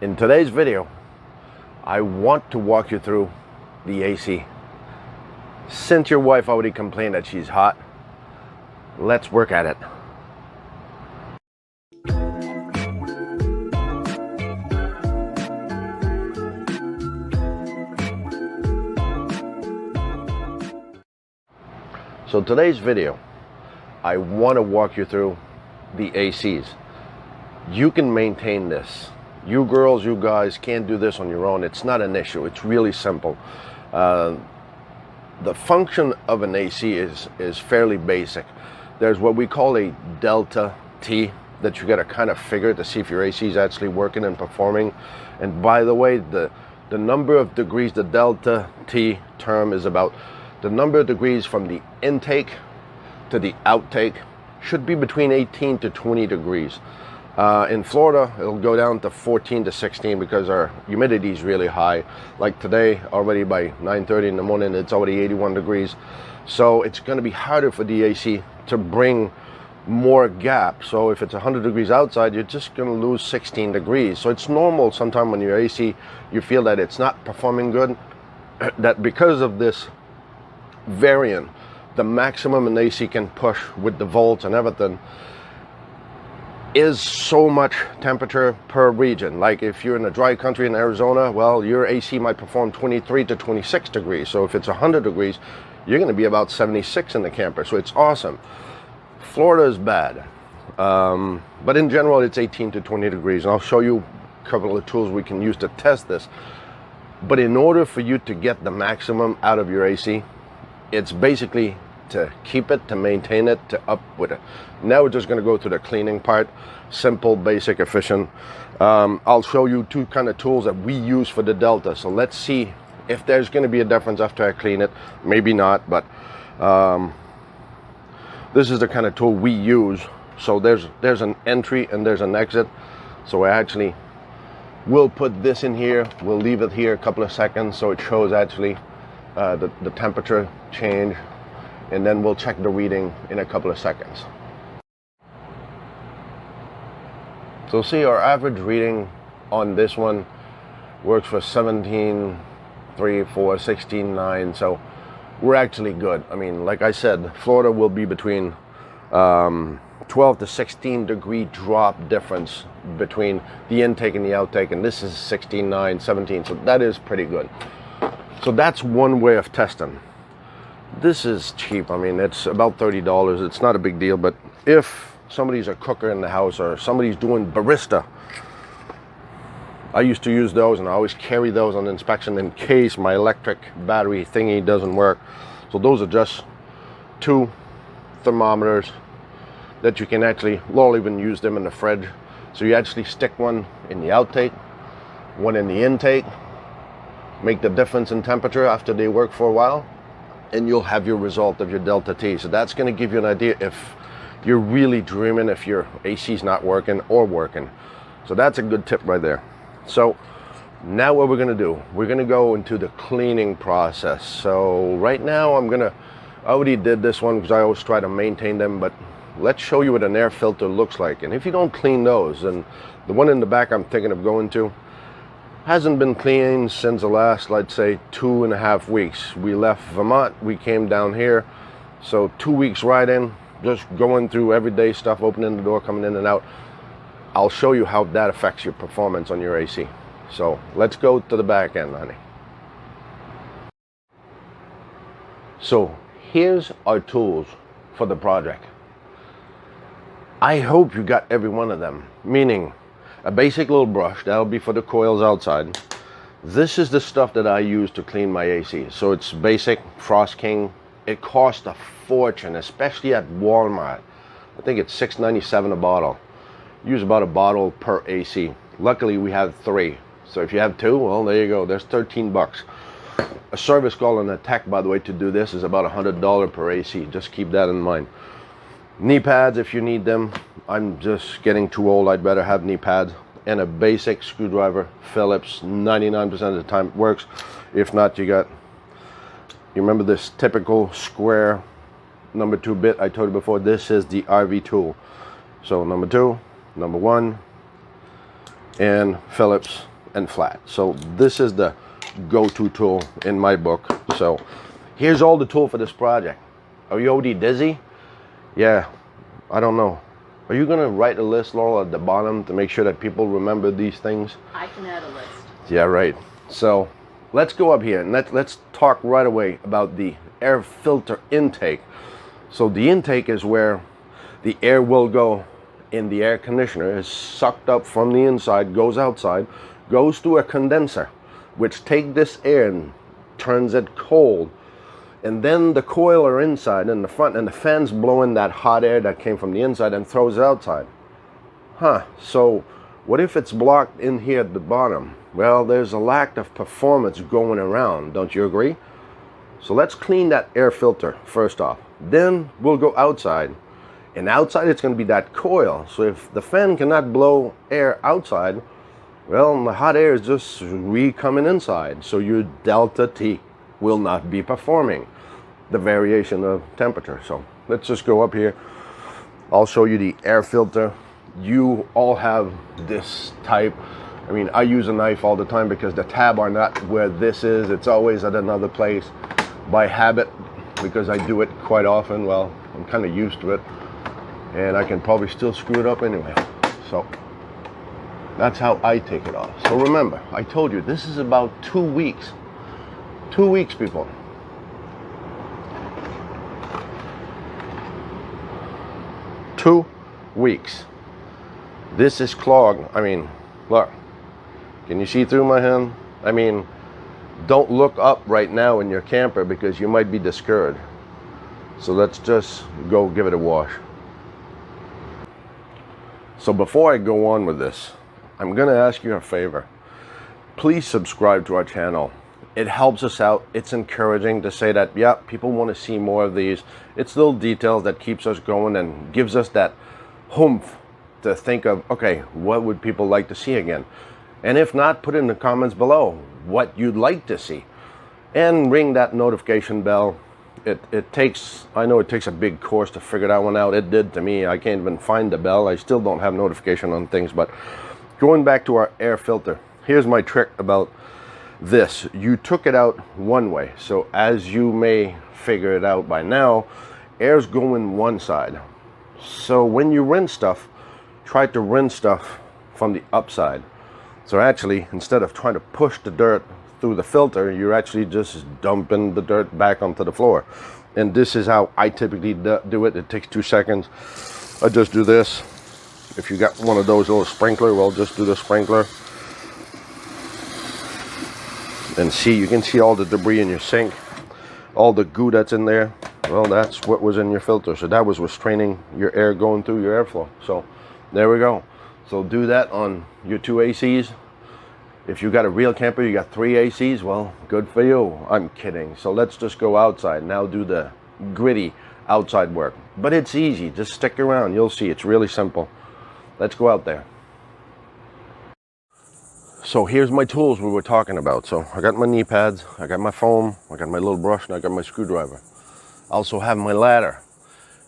In today's video, I want to walk you through the AC. Since your wife already complained that she's hot, let's work at it. So today's video, I want to walk you through the ACs. You can maintain this. You girls, you guys can't do this on your own. It's not an issue. It's really simple. The function of an AC is fairly basic. There's what we call a delta T that you got to kind of figure to see if your AC is actually working and performing. And by the way, the number of degrees, the delta T term is about the number of degrees from the intake to the outtake should be between 18 to 20 degrees. In Florida, it'll go down to 14 to 16 because our humidity is really high. Like today, already by 9:30 in the morning, it's already 81 degrees. So it's going to be harder for the AC to bring more gap. So if it's 100 degrees outside, you're just going to lose 16 degrees. So it's normal sometimes when your AC, you feel that it's not performing good, that because of this variant, the maximum an AC can push with the volts and everything is so much temperature per region. Like if you're in a dry country in Arizona, well, your AC might perform 23 to 26 degrees. So if it's 100 degrees, you're going to be about 76 in the camper. So it's awesome. Florida is bad. But in general, it's 18 to 20 degrees. And I'll show you a couple of tools we can use to test this. But in order for you to get the maximum out of your AC, it's basically to keep it, to maintain it, to up with it. Now we're just going to go through the cleaning part. Simple, basic, efficient. I'll show you two kind of tools that we use for the Delta. So let's see if there's going to be a difference after I clean it. Maybe not, but this is the kind of tool we use. So there's an entry and there's an exit. So I actually will put this in here. We'll leave it here a couple of seconds so it shows actually the temperature change. And then we'll check the reading in a couple of seconds. So see, our average reading on this one works for 17.3, 4, 16.9. So we're actually good. I mean, like I said, Florida will be between 12 to 16 degree drop difference between the intake and the outtake. And this is 16.9, 17. So that is pretty good. So that's one way of testing. This is cheap. I mean, it's about $30. It's not a big deal, but if somebody's a cooker in the house or somebody's doing barista, I used to use those and I always carry those on inspection in case my electric battery thingy doesn't work. So those are just two thermometers that you can actually, we'll even use them in the fridge. So you actually stick one in the outtake, one in the intake, make the difference in temperature after they work for a while, and you'll have your result of your delta T. So that's going to give you an idea if you're really dreaming if your AC's not working or working. So that's a good tip right there. So now what we're going to do, we're going to go into the cleaning process. So right now I already did this one because I always try to maintain them, but let's show you what an air filter looks like. And if you don't clean those, and the one in the back I'm thinking of going to, hasn't been cleaned since the last, let's say, 2.5 weeks. We left Vermont, we came down here. So 2 weeks right in, just going through everyday stuff, opening the door, coming in and out. I'll show you how that affects your performance on your AC. So let's go to the back end, honey. So here's our tools for the project. I hope you got every one of them, meaning a basic little brush, that'll be for the coils outside. This is the stuff that I use to clean my AC. So it's basic, Frost King. It costs a fortune, especially at Walmart. I think it's $6.97 a bottle. Use about a bottle per AC. Luckily we have 3. So if you have 2, well, there you go. There's 13 bucks. A service call and a tech, by the way, to do this is about $100 per AC. Just keep that in mind. Knee pads if you need them. I'm just getting too old. I'd better have knee pads. And a basic screwdriver, Phillips. 99% of the time it works. If not, you remember this typical square number 2 bit I told you before. This is the RV tool. So number 2, number 1, and Phillips and flat. So this is the go-to tool in my book. So here's all the tool for this project. Are you already dizzy? Yeah, I don't know. Are you gonna write a list, Laurel, at the bottom to make sure that people remember these things? I can add a list. Yeah, right. So let's go up here and let's talk right away about the air filter intake. So the intake is where the air will go in the air conditioner, is sucked up from the inside, goes outside, goes to a condenser, which take this air and turns it cold. And then the coil are inside in the front, and the fan's blowing that hot air that came from the inside and throws it outside. So what if it's blocked in here at the bottom? Well, there's a lack of performance going around, don't you agree? So let's clean that air filter first off. Then we'll go outside. And outside it's going to be that coil. So if the fan cannot blow air outside, well, the hot air is just coming inside. So your delta T will not be performing the variation of temperature. So let's just go up here. I'll show you the air filter. You all have this type. I mean, I use a knife all the time because the tab are not where this is. It's always at another place by habit, because I do it quite often. Well, I'm kind of used to it, and I can probably still screw it up anyway. So that's how I take it off. So remember, I told you this is about 2 weeks. 2 weeks, people. Two weeks. This is clogged. I mean, look. Can you see through my hand? I mean, don't look up right now in your camper because you might be discouraged. So let's just go give it a wash. So before I go on with this, I'm going to ask you a favor. Please subscribe to our channel. It helps us out. It's encouraging to say that, yeah, people want to see more of these. It's little details that keeps us going and gives us that oomph to think of, okay, what would people like to see again? And if not, put in the comments below what you'd like to see. And ring that notification bell. It takes, I know it takes a big course to figure that one out. It did to me. I can't even find the bell. I still don't have notification on things. But going back to our air filter, here's my trick about this. You took it out one way, so as you may figure it out by now, air's going one side. So when you rinse stuff, try to rinse stuff from the upside. So actually, instead of trying to push the dirt through the filter, you're actually just dumping the dirt back onto the floor. And this is how I typically do it. It takes 2 seconds. I just do this. If you got one of those little sprinkler, well, just do the sprinkler. And see, you can see all the debris in your sink, all the goo that's in there. Well, that's what was in your filter. So that was restraining your air going through your airflow. So there we go. So do that on your 2 ACs. If you got a real camper, you got 3 ACs, well, good for you. I'm kidding. So let's just go outside. Now do the gritty outside work. But it's easy. Just stick around. You'll see. It's really simple. Let's go out there. So here's my tools we were talking about. So I got my knee pads, I got my foam, I got my little brush, and I got my screwdriver. I also have my ladder.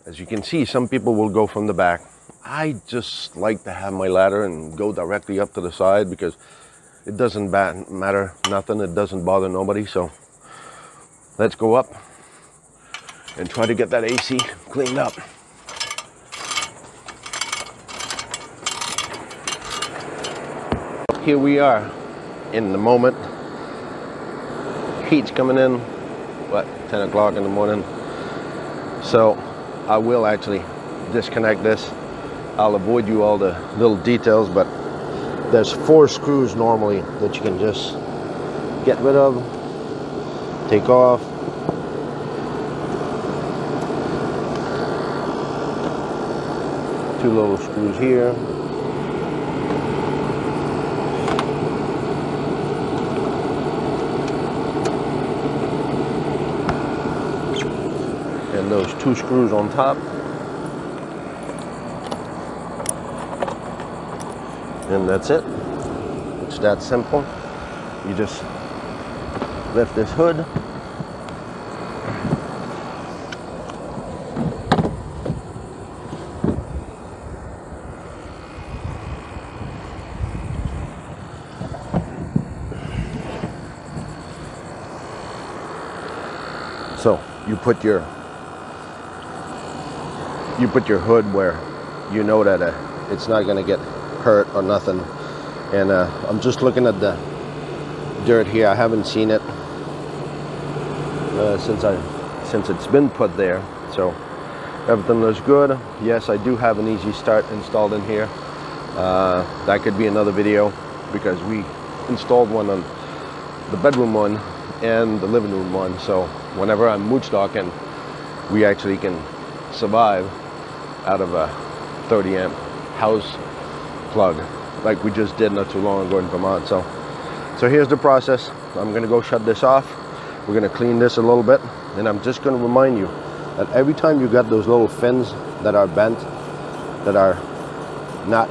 As you can see, some people will go from the back. I just like to have my ladder and go directly up to the side because it doesn't matter nothing. It doesn't bother nobody. So let's go up and try to get that AC cleaned up. Here we are in the moment. Heat's coming in, what, 10 o'clock in the morning. So I will actually disconnect this. I'll avoid you all the little details, but there's 4 screws normally that you can just get rid of, take off. Two little screws here. And those 2 screws on top. And that's it. It's that simple. You just lift this hood. So you put your hood where you know that it's not going to get hurt or nothing. And I'm just looking at the dirt here. I haven't seen it since it's been put there. So everything looks good. Yes, I do have an easy start installed in here. That could be another video, because we installed one on the bedroom one and the living room one. So whenever I'm mood stalking, we actually can survive out of a 30 amp house plug like we just did not too long ago in Vermont. So here's the process. I'm gonna go shut this off. We're gonna clean this a little bit, and I'm just gonna remind you that every time you got those little fins that are bent, that are not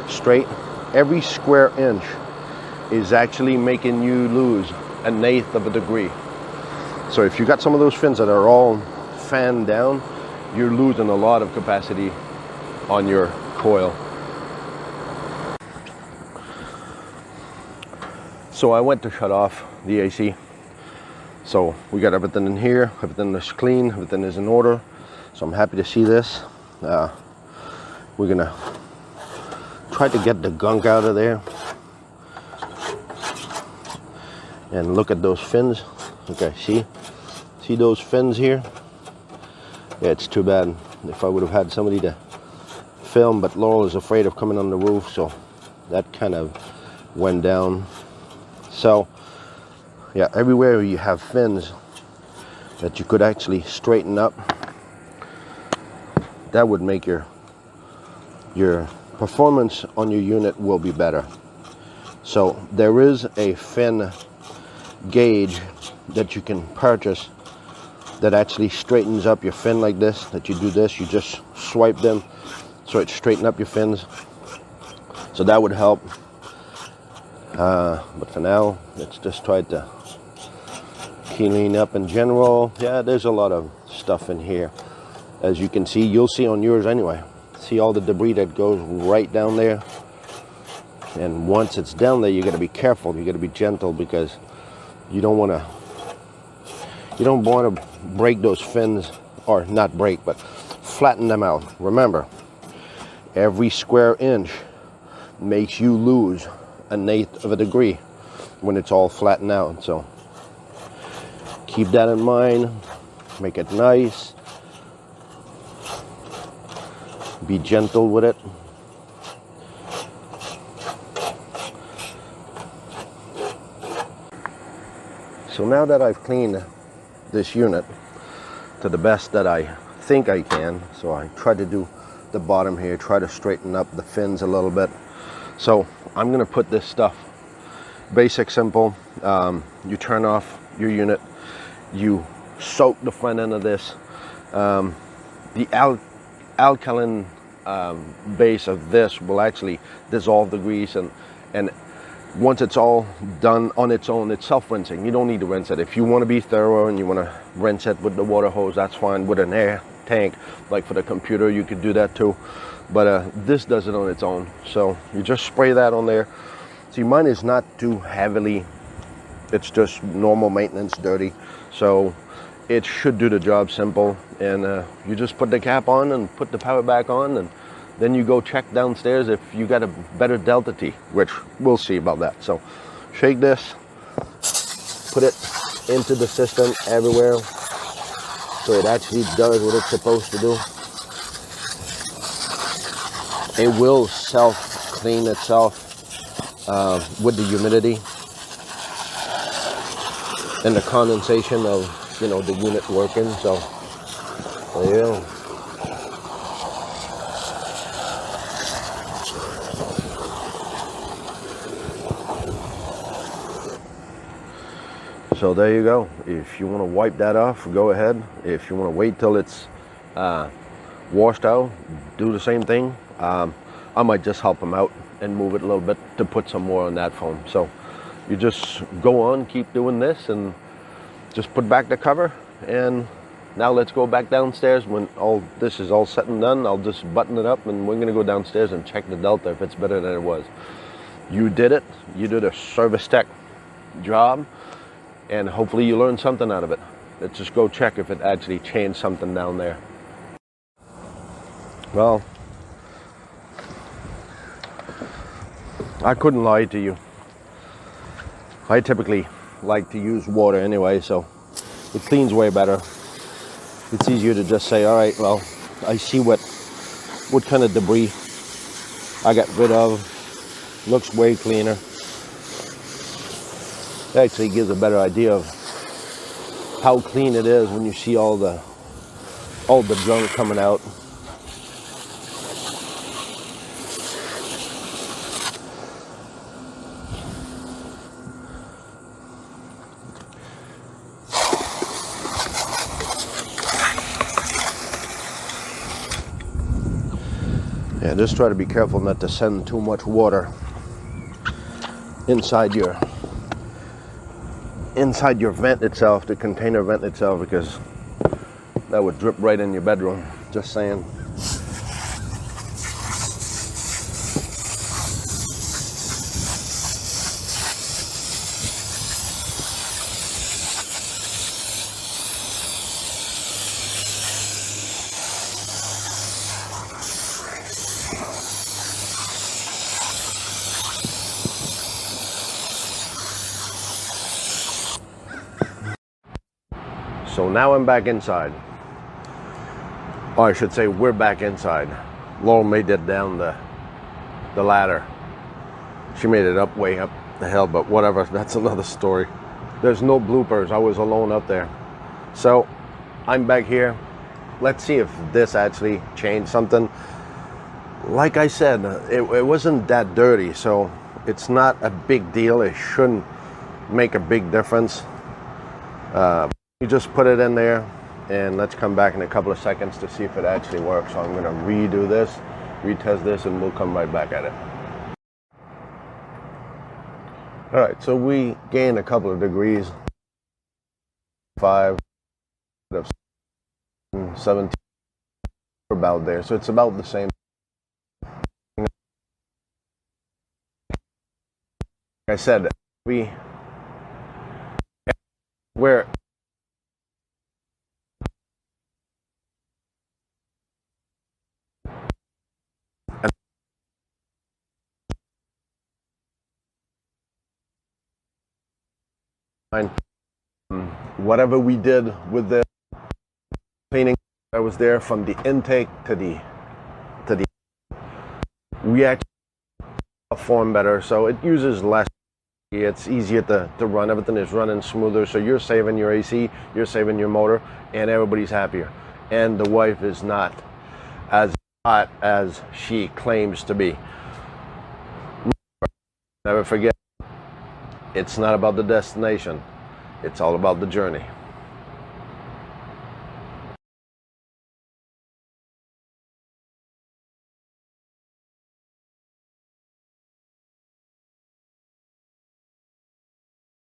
straight, every square inch is actually making you lose 1/8 of a degree. So if you got some of those fins that are all fanned down, you're losing a lot of capacity on your coil. So I went to shut off the AC. So we got everything in here, everything is clean, everything is in order. So I'm happy to see this. We're gonna try to get the gunk out of there. And look at those fins. Okay, see those fins here? Yeah, it's too bad. If I would have had somebody to film, but Laurel is afraid of coming on the roof, so that kind of went down. So yeah, everywhere you have fins that you could actually straighten up, that would make your performance on your unit will be better. So there is a fin gauge that you can purchase that actually straightens up your fin like this. That you do this, you just swipe them so it straighten up your fins. So that would help. But for now, let's just try to clean up in general. Yeah, there's a lot of stuff in here. As you can see, you'll see on yours anyway. See all the debris that goes right down there. And once it's down there, you got to be careful. You got to be gentle, because you don't want to break those fins, or not break, but flatten them out. Remember, every square inch makes you lose 1/8 of a degree when it's all flattened out. So keep that in mind. Make it nice. Be gentle with it. So now that I've cleaned this unit to the best that I think I can, so I try to do the bottom here, try to straighten up the fins a little bit. So I'm gonna put this stuff basic, simple. You turn off your unit, you soak the front end of this. The alkaline base of this will actually dissolve the grease, and once it's all done on its own, it's self-rinsing. You don't need to rinse it. If you want to be thorough and you want to rinse it with the water hose, that's fine. With an air tank, like for the computer, you could do that too. But this does it on its own. So you just spray that on there. See, mine is not too heavily. It's just normal maintenance, dirty. So it should do the job simple. And you just put the cap on and put the power back on, and then you go check downstairs if you got a better Delta T, which we'll see about that. So shake this, put it into the system everywhere so it actually does what it's supposed to do. It will self-clean itself with the humidity and the condensation of, you know, the unit working. So there you go. So there you go. If you want to wipe that off, go ahead. If you want to wait till it's washed out, do the same thing. I might just help them out and move it a little bit to put some more on that foam. So you just go on, keep doing this, and just put back the cover. And now let's go back downstairs. When all this is all said and done, I'll just button it up, and we're going to go downstairs and check the Delta if it's better than it was. You did it. You did a service tech job. And hopefully you learned something out of it. Let's just go check if it actually changed something down there. Well, I couldn't lie to you. I typically like to use water anyway, so it cleans way better. It's easier to just say, all right, well, I see what kind of debris I got rid of. Looks way cleaner. It actually gives a better idea of how clean it is when you see all the junk coming out. Yeah, just try to be careful not to send too much water inside your vent itself, the container vent itself, because that would drip right in your bedroom. Just saying. So now I'm back inside. Or I should say we're back inside. Laurel made it down the ladder. She made it way up the hill, but whatever, that's another story. There's no bloopers, I was alone up there. So I'm back here. Let's see if this actually changed something. Like I said, it wasn't that dirty, so it's not a big deal. It shouldn't make a big difference. You just put it in there, and let's come back in a couple of seconds to see if it actually works. So I'm going to redo this, retest this, and we'll come right back at it. All right, so we gained a couple of degrees. 5, 17, about there. So it's about the same. Like I said, we're whatever we did with the cleaning that was there from the intake to the we actually perform better, so it uses less. It's easier to run. Everything is running smoother, so you're saving your AC, you're saving your motor, and everybody's happier. And the wife is not as hot as she claims to be. Never forget, it's not about the destination, it's all about the journey.